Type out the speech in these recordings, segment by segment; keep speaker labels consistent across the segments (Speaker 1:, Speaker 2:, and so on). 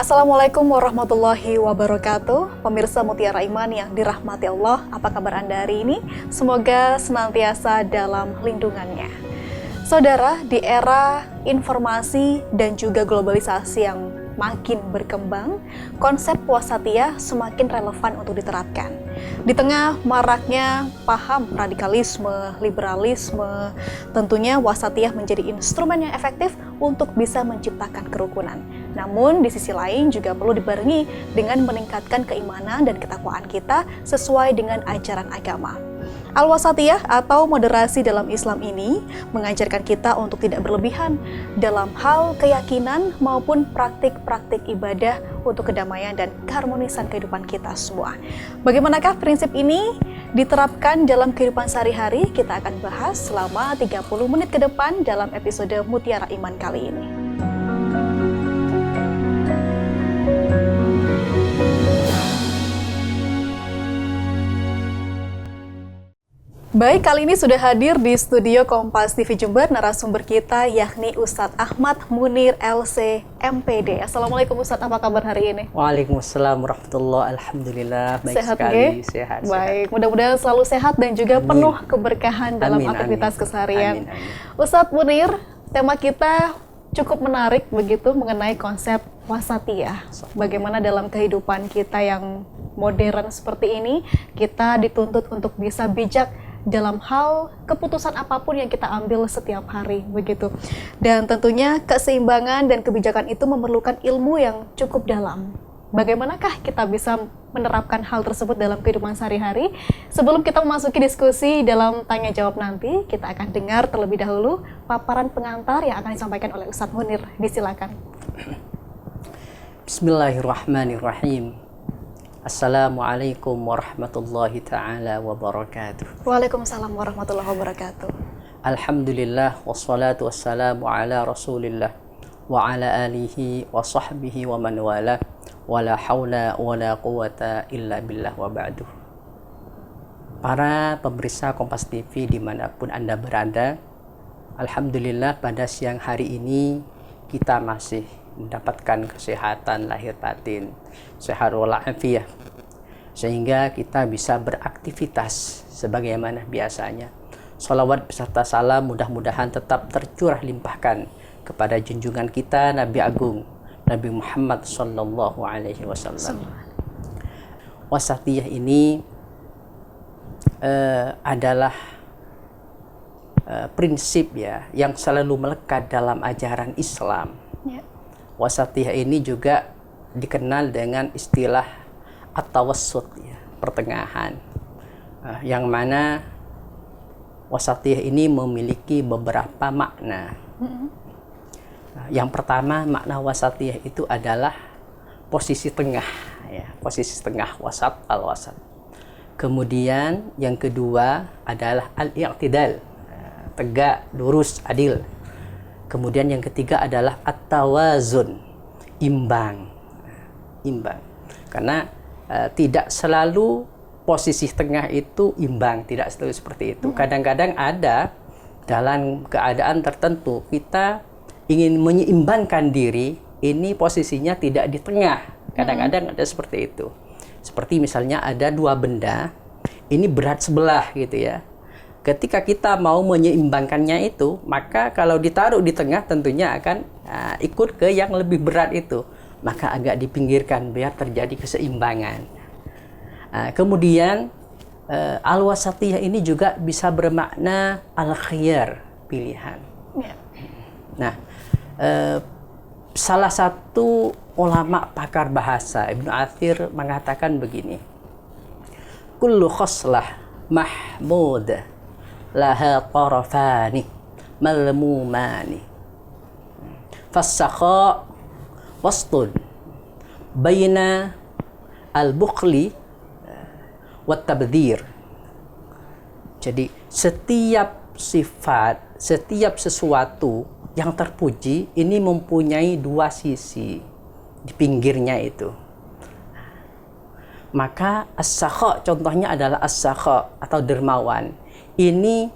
Speaker 1: Assalamualaikum warahmatullahi wabarakatuh. Pemirsa Mutiara Iman yang dirahmati Allah, apa kabar Anda hari ini? Semoga senantiasa dalam lindungannya. Saudara, di era informasi dan juga globalisasi yang makin berkembang, konsep wasatiyah semakin relevan untuk diterapkan. Di tengah maraknya paham radikalisme, liberalisme, tentunya wasatiyah menjadi instrumen yang efektif untuk bisa menciptakan kerukunan. Namun di sisi lain juga perlu dibarengi dengan meningkatkan keimanan dan ketakwaan kita sesuai dengan ajaran agama. Al-wasatiyah atau moderasi dalam Islam ini mengajarkan kita untuk tidak berlebihan dalam hal keyakinan maupun praktik-praktik ibadah untuk kedamaian dan keharmonisan kehidupan kita semua. Bagaimanakah prinsip ini diterapkan dalam kehidupan sehari-hari? Kita akan bahas selama 30 menit ke depan dalam episode Mutiara Iman kali ini. Baik, kali ini sudah hadir di studio Kompas TV Jember narasumber kita yakni Ustadz Ahmad Munir LC MPD. Assalamualaikum Ustadz, apa kabar hari ini?
Speaker 2: Waalaikumsalam warahmatullahi wabarakatuh. Alhamdulillah, baik
Speaker 1: sehat,
Speaker 2: sekali. Sehat.
Speaker 1: Baik, mudah-mudahan selalu sehat dan juga penuh keberkahan dalam aktivitas keseharian. Ustadz Munir, tema kita cukup menarik begitu mengenai konsep wasatiyah. Bagaimana dalam kehidupan kita yang modern seperti ini, kita dituntut untuk bisa bijak dalam hal keputusan apapun yang kita ambil setiap hari begitu. Dan tentunya keseimbangan dan kebijakan itu memerlukan ilmu yang cukup dalam. Bagaimanakah kita bisa menerapkan hal tersebut dalam kehidupan sehari-hari? Sebelum kita memasuki diskusi dalam tanya jawab nanti, kita akan dengar terlebih dahulu paparan pengantar yang akan disampaikan oleh Ustadz Munir. Disilakan.
Speaker 2: Bismillahirrahmanirrahim. Assalamualaikum warahmatullahi ta'ala wabarakatuh.
Speaker 1: Waalaikumsalam warahmatullahi wabarakatuh.
Speaker 2: Alhamdulillah wassalatu wassalamu ala rasulillah wa ala alihi wa sahbihi wa man wala wa la hawla wa la quwata illa billah wa ba'du. Para pemirsa Kompas TV dimanapun Anda berada, alhamdulillah pada siang hari ini kita masih mendapatkan kesehatan lahir batin, sehat walafiat, sehingga kita bisa beraktivitas sebagaimana biasanya. Salawat beserta salam mudah-mudahan tetap tercurah limpahkan kepada junjungan kita Nabi Agung Nabi Muhammad Sallallahu Alaihi Wasallam. Wasatiyah ini adalah prinsip yang selalu melekat dalam ajaran Islam. Wasatiyah ini juga dikenal dengan istilah at-tawassut, pertengahan, yang mana wasatiyah ini memiliki beberapa makna. Yang pertama, makna wasatiyah itu adalah posisi tengah, posisi tengah, wasat, al-wasat. Kemudian yang kedua adalah al-i'tidal, tegak, lurus, adil. Kemudian yang ketiga adalah at-tawazun, imbang. Karena tidak selalu posisi tengah itu imbang, tidak selalu seperti itu. Kadang-kadang ada dalam keadaan tertentu kita ingin menyeimbangkan diri, ini posisinya tidak di tengah. Kadang-kadang ada seperti itu. Seperti misalnya ada dua benda, ini berat sebelah gitu ya. Ketika kita mau menyeimbangkannya itu, maka kalau ditaruh di tengah tentunya akan ikut ke yang lebih berat itu. Maka agak dipinggirkan biar terjadi keseimbangan. Kemudian al-wasatiyah ini juga bisa bermakna al-khiyar, pilihan. Nah, salah satu ulama pakar bahasa, Ibnu Athir, mengatakan begini. Kullu khoslah mahmud laha tarafani malmumani fassakha wastun baina al-bukhli wat tabdzir. Jadi setiap sifat, setiap sesuatu yang terpuji ini mempunyai dua sisi di pinggirnya itu. Maka as-sakha contohnya adalah as-sakha atau dermawan. Ini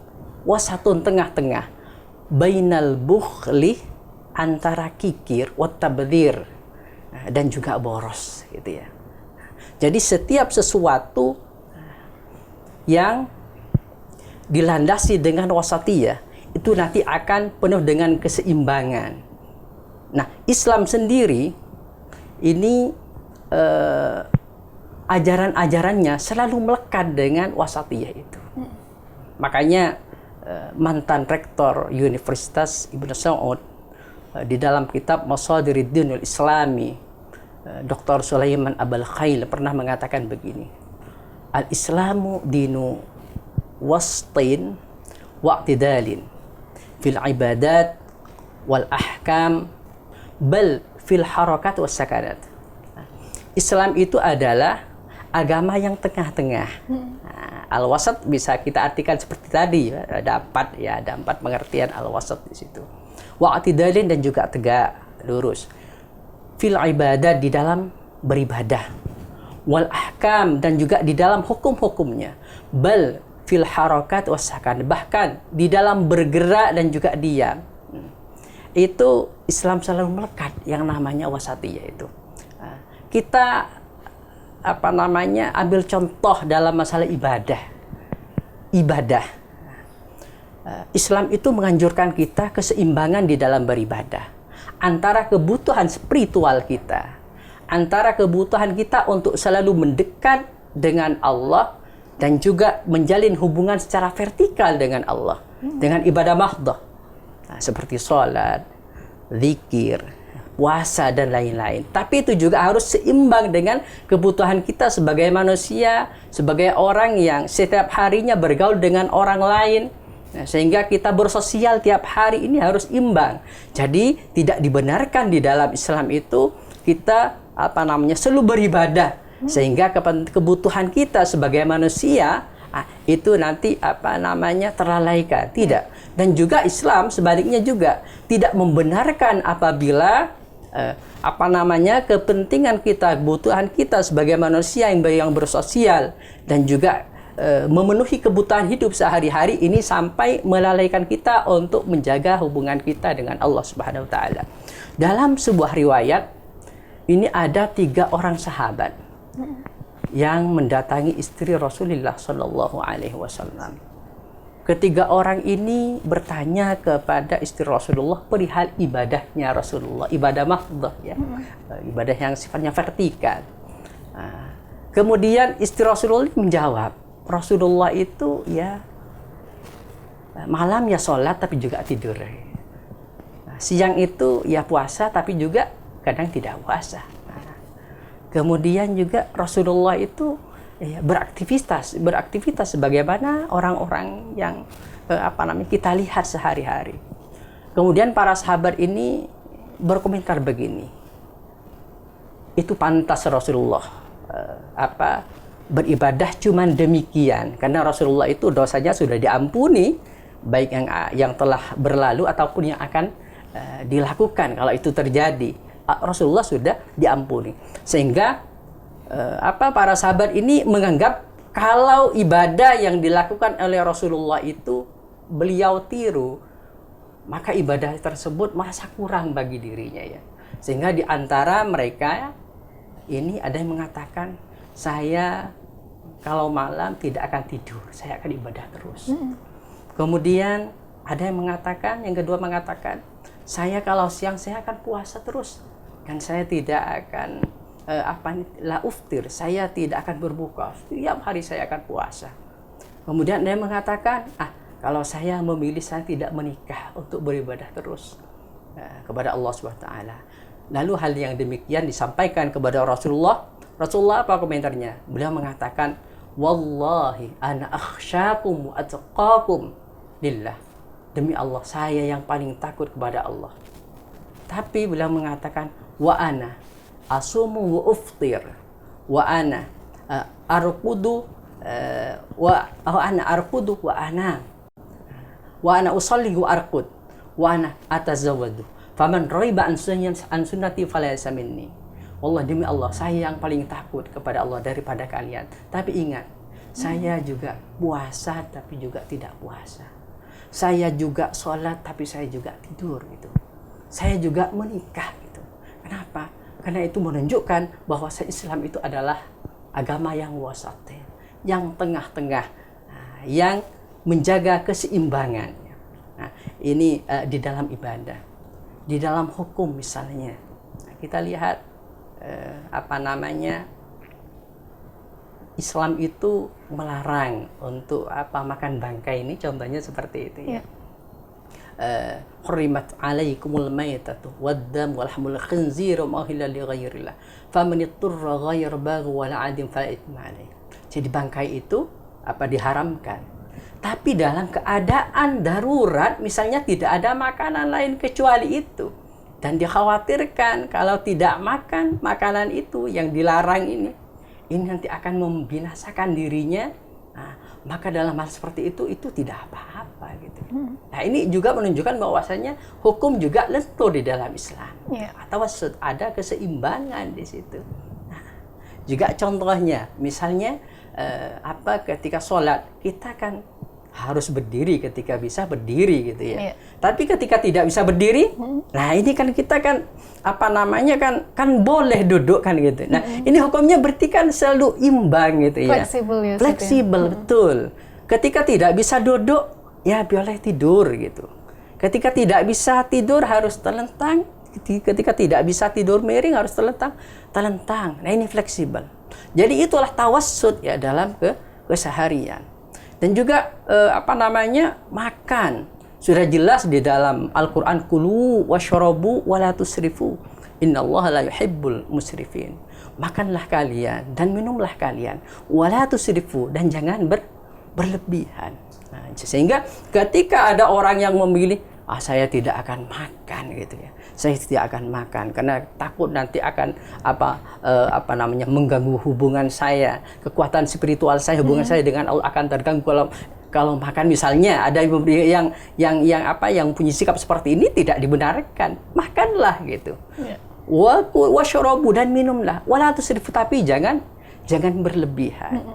Speaker 2: wasatun, tengah-tengah, bainal bukhli, antara kikir, wat tabdzir, dan juga boros gitu ya. Jadi setiap sesuatu yang dilandasi dengan wasatiyah itu nanti akan penuh dengan keseimbangan. Nah, Islam sendiri ini ajaran-ajarannya selalu melekat dengan wasatiyah itu. Makanya mantan rektor Universitas Ibnu Saud di dalam kitab Masadiruddinul Islami, Dr. Sulaiman Abul Khail pernah mengatakan begini, Al-Islamu dinu wastin wa'tidalin fil ibadat wal ahkam bal fil harakat was sakanat. Islam itu adalah agama yang tengah-tengah. Al-wasat bisa kita artikan seperti tadi, ada empat pengertian al-wasat di situ. Wa'tidalin dan juga tegak lurus. Fil ibadat di dalam beribadah. Wal ahkam dan juga di dalam hukum-hukumnya. Bal fil harakat was sakan, bahkan di dalam bergerak dan juga diam. Itu Islam selalu melekat yang namanya wasatiyah itu. Kita ambil contoh dalam masalah ibadah. Islam itu menganjurkan kita keseimbangan di dalam beribadah antara kebutuhan spiritual kita, antara kebutuhan kita untuk selalu mendekat dengan Allah dan juga menjalin hubungan secara vertikal dengan Allah dengan ibadah mahdhah, seperti sholat, zikir, puasa dan lain-lain. Tapi itu juga harus seimbang dengan kebutuhan kita sebagai manusia, sebagai orang yang setiap harinya bergaul dengan orang lain. Sehingga kita bersosial tiap hari ini harus imbang. Jadi tidak dibenarkan di dalam Islam itu kita selalu beribadah sehingga kebutuhan kita sebagai manusia itu nanti terlalaikan. Tidak. Dan juga Islam sebaliknya juga tidak membenarkan apabila kepentingan kita, kebutuhan kita sebagai manusia yang bersosial dan juga memenuhi kebutuhan hidup sehari-hari ini sampai melalaikan kita untuk menjaga hubungan kita dengan Allah Subhanahu wa taala. Dalam sebuah riwayat ini ada 3 orang sahabat yang mendatangi istri Rasulullah Shallallahu alaihi wasallam. Ketiga orang ini bertanya kepada istri Rasulullah perihal ibadahnya Rasulullah, ibadah mahdhah ya. Ibadah yang sifatnya vertikal. Kemudian istri Rasulullah menjawab, Rasulullah itu ya malam ya sholat tapi juga tidur. Siang itu ya puasa tapi juga kadang tidak puasa. Kemudian juga Rasulullah itu ya, beraktivitas sebagaimana orang-orang yang kita lihat sehari-hari. Kemudian para sahabat ini berkomentar begini, itu pantas Rasulullah beribadah cuman demikian karena Rasulullah itu dosanya sudah diampuni, baik yang telah berlalu ataupun yang akan dilakukan. Kalau itu terjadi, Rasulullah sudah diampuni, sehingga para sahabat ini menganggap kalau ibadah yang dilakukan oleh Rasulullah itu beliau tiru, maka ibadah tersebut merasa kurang bagi dirinya ya. Sehingga di antara mereka ini ada yang mengatakan, saya kalau malam tidak akan tidur, saya akan ibadah terus. Kemudian ada yang mengatakan, yang kedua mengatakan, saya kalau siang saya akan puasa terus dan saya tidak akan la uftir, saya tidak akan berbuka, setiap hari saya akan puasa. Kemudian ada yang mengatakan, kalau saya memilih saya tidak menikah untuk beribadah terus kepada Allah Subhanahu wa taala. Lalu hal yang demikian disampaikan kepada Rasulullah. Rasulullah apa komentarnya? Beliau mengatakan, wallahi ana akhsyakum wa atqakum lillah. Demi Allah, saya yang paling takut kepada Allah. Tapi beliau mengatakan, wa ana asumu wa uftir wa ana arqudu wa ana usalli wa arqud wa ana atazawwadu faman raiba an sunnati falaysa minni. Allah, demi Allah, saya yang paling takut kepada Allah daripada kalian. Tapi ingat, saya juga puasa tapi juga tidak puasa. Saya juga sholat tapi saya juga tidur gitu. Saya juga menikah gitu. Kenapa? Karena itu menunjukkan bahwa Islam itu adalah agama yang wasat, yang tengah-tengah, yang menjaga keseimbangan. Nah, ini di dalam ibadah, di dalam hukum misalnya. Kita lihat Islam itu melarang untuk makan bangkai, ini contohnya seperti itu ya. Hurrimat alaikumul maitatu waddam walhamul khinzir wa ma uhilla li ghairillah faman ittara ghaira baghi wala adin fala itsma alaih. Jadi bangkai itu diharamkan. Tapi dalam keadaan darurat, misalnya tidak ada makanan lain kecuali itu, dan dikhawatirkan kalau tidak makan makanan itu yang dilarang ini nanti akan membinasakan dirinya. Maka dalam hal seperti itu tidak apa-apa gitu. Nah, ini juga menunjukkan bahwasanya hukum juga lentur di dalam Islam. Atau ada keseimbangan di situ. Nah, juga contohnya, misalnya ketika sholat kita kan harus berdiri ketika bisa berdiri gitu ya. Tapi ketika tidak bisa berdiri, nah ini kan kita kan kan boleh duduk kan gitu. Nah, ini hukumnya berarti kan selalu imbang gitu ya.
Speaker 1: Fleksibel ya.
Speaker 2: Fleksibel, betul. Ketika tidak bisa duduk, ya boleh tidur gitu. Ketika tidak bisa tidur harus telentang. Ketika tidak bisa tidur miring harus telentang. Nah, ini fleksibel. Jadi itulah tawassut ya dalam keseharian. Dan juga makan. Sudah jelas di dalam Al-Qur'an, kulu washrabu wa la tusrifu. Innallaha la yuhibbul musrifin. Makanlah kalian dan minumlah kalian, wa la tusrifu, dan jangan berlebihan. Nah, sehingga ketika ada orang yang memilih, saya tidak akan makan gitu ya. Saya tidak akan makan karena takut nanti akan mengganggu hubungan saya, kekuatan spiritual saya, hubungan saya dengan Allah akan terganggu kalau makan. Misalnya ada yang punya sikap seperti ini, tidak dibenarkan. Makanlah gitu. Washrabu, dan minumlah. Wala tusrifu, tapi jangan berlebihan.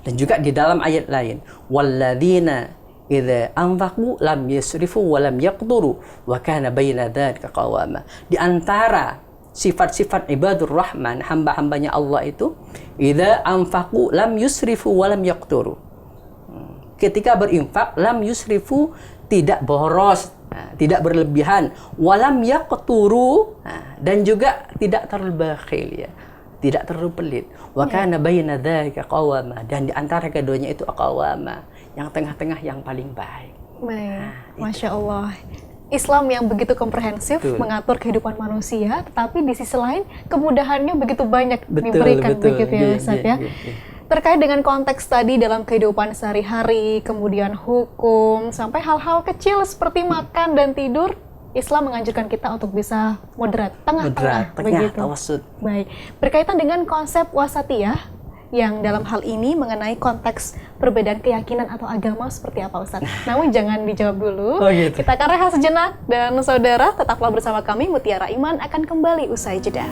Speaker 2: Dan juga di dalam ayat lain, walladzina idza anfaqu lam yusrifu wa lam yaqduru wa kana baina dzalika qawama. Di antara sifat-sifat ibadur rahman, hamba-hambanya Allah itu, idza anfaqu lam yusrifu wa lam yaqduru. Ketika berinfak, lam yusrifu, tidak boros, tidak berlebihan, walam yaqturu, dan juga tidak terlalu bakhil ya, tidak terlalu pelit. Wa kana baina dzalika qawama, dan di antara keduanya itu qawama, yang tengah-tengah, yang paling baik.
Speaker 1: Masya Allah. Islam yang begitu komprehensif, mengatur kehidupan manusia, tetapi di sisi lain kemudahannya begitu banyak diberikan, begitu ya Ustaz ya. Terkait dengan konteks tadi dalam kehidupan sehari-hari, kemudian hukum, sampai hal-hal kecil seperti makan dan tidur, Islam menganjurkan kita untuk bisa moderat, tengah-tengah, begitu.
Speaker 2: Tawassut.
Speaker 1: Baik, berkaitan dengan konsep wasatiyah, yang dalam hal ini mengenai konteks perbedaan keyakinan atau agama seperti apa Ustaz? Namun jangan dijawab dulu, kita akan rehat sejenak, dan saudara tetaplah bersama kami, Mutiara Iman akan kembali usai jeda.